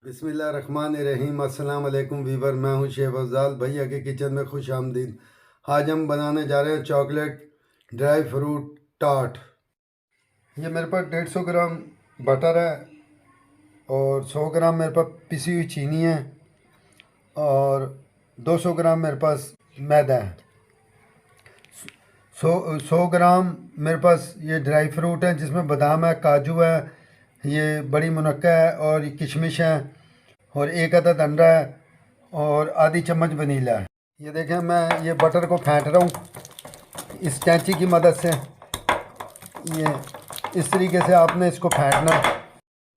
बिस्मिल्लाहिर्रहमानिर्रहीम। अस्सलाम वालेकुम वीवर, मैं हूं शेफ अफजाल। भैया के किचन में खुश आमदीद। आज हम बनाने जा रहे हैं चॉकलेट ड्राई फ्रूट टार्ट। ये मेरे पास 150 ग्राम बटर है और 100 ग्राम मेरे पास पिसी हुई चीनी है और 200 ग्राम मेरे पास मैदा है। 100 ग्राम मेरे पास ये ड्राई फ्रूट है जिसमें बादाम है, काजू है, ये बड़ी मुनक्का है और ये किशमिश है और एक अदद अंडा है और आधी चम्मच वनीला है। ये देखें, मैं ये बटर को फेंट रहा हूँ इस कैंची की मदद से। ये इस तरीके से आपने इसको फेंटना।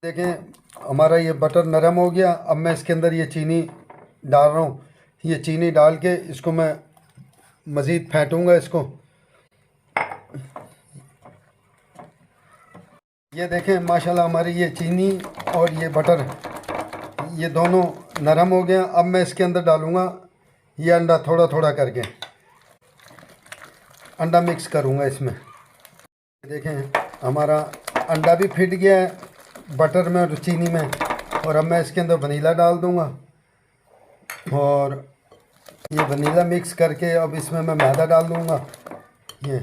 देखें हमारा ये बटर नरम हो गया। अब मैं इसके अंदर ये चीनी डाल रहा हूँ। ये चीनी डाल के इसको मैं मज़ीद फेंटूँगा इसको। ये देखें माशाल्लाह हमारी ये चीनी और ये बटर ये दोनों नरम हो गए। अब मैं इसके अंदर डालूँगा ये अंडा, थोड़ा थोड़ा करके अंडा मिक्स करूँगा इसमें। देखें हमारा अंडा भी फिट गया है बटर में और चीनी में। और अब मैं इसके अंदर वनीला डाल दूँगा और ये वनीला मिक्स करके अब इसमें मैं मैदा डाल दूँगा। ये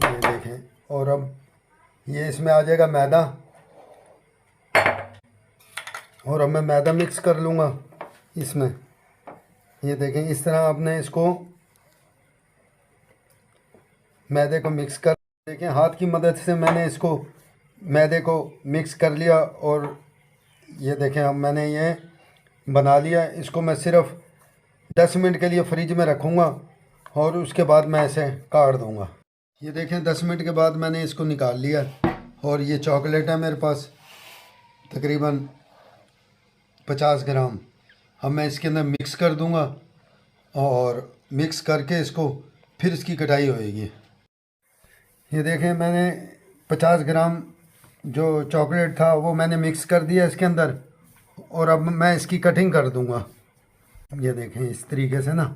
देखें, और अब ये इसमें आ जाएगा मैदा और अब मैं मैदा मिक्स कर लूँगा इसमें। ये देखें इस तरह आपने इसको मैदे को मिक्स कर। देखें हाथ की मदद से मैंने इसको मैदे को मिक्स कर लिया और ये देखें अब मैंने ये बना लिया। इसको मैं सिर्फ़ 10 मिनट के लिए फ्रिज में रखूँगा और उसके बाद मैं इसे काट दूँगा। ये देखें 10 मिनट के बाद मैंने इसको निकाल लिया और ये चॉकलेट है मेरे पास तकरीबन 50 ग्राम। अब मैं इसके अंदर मिक्स कर दूँगा और मिक्स करके इसको फिर इसकी कटाई होएगी। ये देखें मैंने 50 ग्राम जो चॉकलेट था वो मैंने मिक्स कर दिया इसके अंदर और अब मैं इसकी कटिंग कर दूँगा। ये देखें इस तरीके से ना।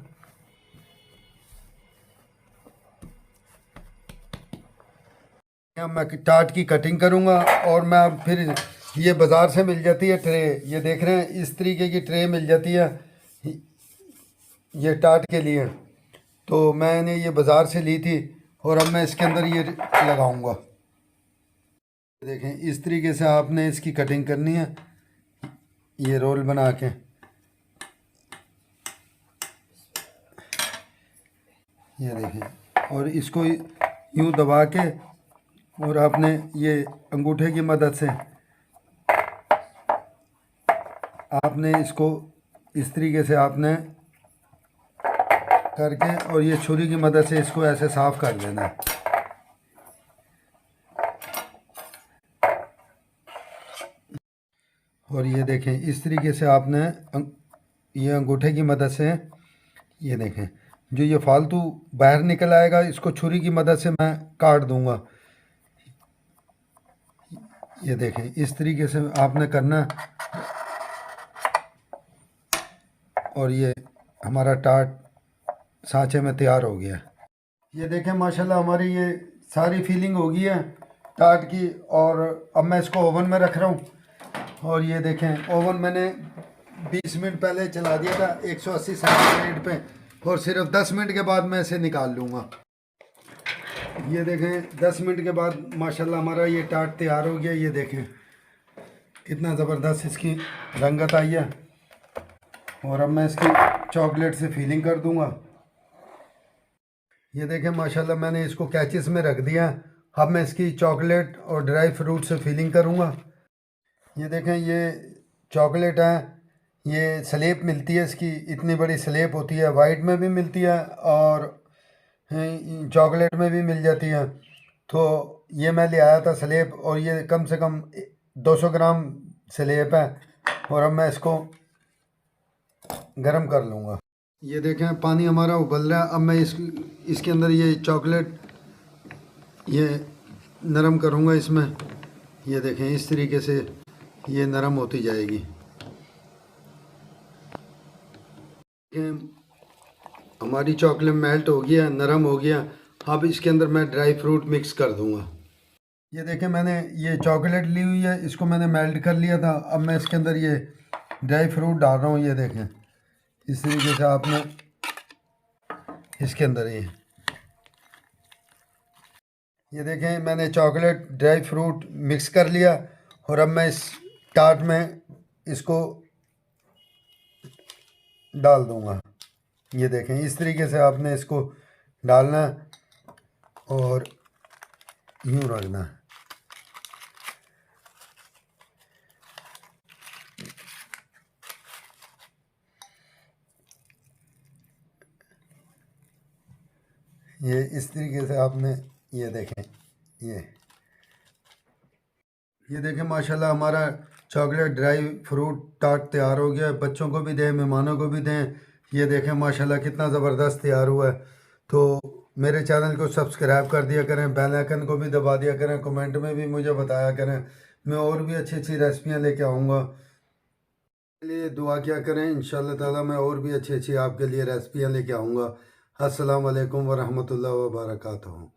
मैं टार्ट की कटिंग करूँगा और मैं फिर ये बाज़ार से मिल जाती है ट्रे। ये देख रहे हैं इस तरीके की ट्रे मिल जाती है ये टार्ट के लिए। तो मैंने ये बाज़ार से ली थी और अब मैं इसके अंदर ये लगाऊंगा। देखें इस तरीके से आपने इसकी कटिंग करनी है, ये रोल बना के। ये देखें और इसको यूँ दबा के और आपने ये अंगूठे की मदद से आपने इसको इस तरीके से आपने करके और ये छुरी की मदद से इसको ऐसे साफ़ कर देना है। और ये देखें इस तरीके से आपने ये अंगूठे की मदद से ये देखें जो ये फालतू बाहर निकल आएगा इसको छुरी की मदद से मैं काट दूंगा। ये देखें इस तरीके से आपने करना और ये हमारा टार्ट सांचे में तैयार हो गया। ये देखें माशाल्लाह हमारी ये सारी फीलिंग हो गई है टार्ट की। और अब मैं इसको ओवन में रख रहा हूँ और ये देखें ओवन मैंने 20 मिनट पहले चला दिया था 180 सेंटीग्रेड पे और सिर्फ 10 मिनट के बाद मैं इसे निकाल लूँगा। ये देखें 10 मिनट के बाद माशाल्लाह हमारा ये टार्ट तैयार हो गया। ये देखें कितना ज़बरदस्त इसकी रंगत आई है। और अब मैं इसकी चॉकलेट से फीलिंग कर दूंगा। ये देखें माशाल्लाह मैंने इसको कैचिस में रख दिया। अब मैं इसकी चॉकलेट और ड्राई फ्रूट से फीलिंग करूंगा। ये देखें ये चॉकलेट है, ये स्लेब मिलती है इसकी, इतनी बड़ी स्लेब होती है, वाइट में भी मिलती है और चॉकलेट में भी मिल जाती है। तो ये मैं ले आया था स्लेब और ये कम से कम 200 ग्राम स्लेब है और अब मैं इसको गरम कर लूँगा। ये देखें पानी हमारा उबल रहा है। अब मैं इसके अंदर ये चॉकलेट ये नरम करूँगा इसमें। ये देखें इस तरीके से ये नरम होती जाएगी। हमारी चॉकलेट मेल्ट हो गया, नरम हो गया। अब इसके अंदर मैं ड्राई फ्रूट मिक्स कर दूँगा। ये देखें मैंने ये चॉकलेट ली हुई है, इसको मैंने मेल्ट कर लिया था। अब मैं इसके अंदर ये ड्राई फ्रूट डाल रहा हूँ। ये देखें इस तरीके से आपने इसके अंदर ये देखें मैंने चॉकलेट ड्राई फ्रूट मिक्स कर लिया। और अब मैं इस टार्ट में इसको डाल दूंगा। ये देखें इस तरीके से आपने इसको डालना और यूँ रखना। ये इस तरीके से आपने ये देखें ये देखें माशाल्लाह हमारा चॉकलेट ड्राई फ्रूट टार्ट तैयार हो गया है। बच्चों को भी दें, मेहमानों को भी दें। ये देखें माशाल्लाह कितना ज़बरदस्त तैयार हुआ है। तो मेरे चैनल को सब्सक्राइब कर दिया करें, बेल आइकन को भी दबा दिया करें, कमेंट में भी मुझे बताया करें। मैं और भी अच्छी अच्छी रेसिपियाँ लेके आऊँगा। लिए दुआ क्या करें, इंशाल्लाह ताला मैं और भी अच्छी अच्छी आपके लिए रेसिपियाँ लेके आऊँगा। अस्सलाम वालेकुम वरहमतुल्लाहि व बरकातहू।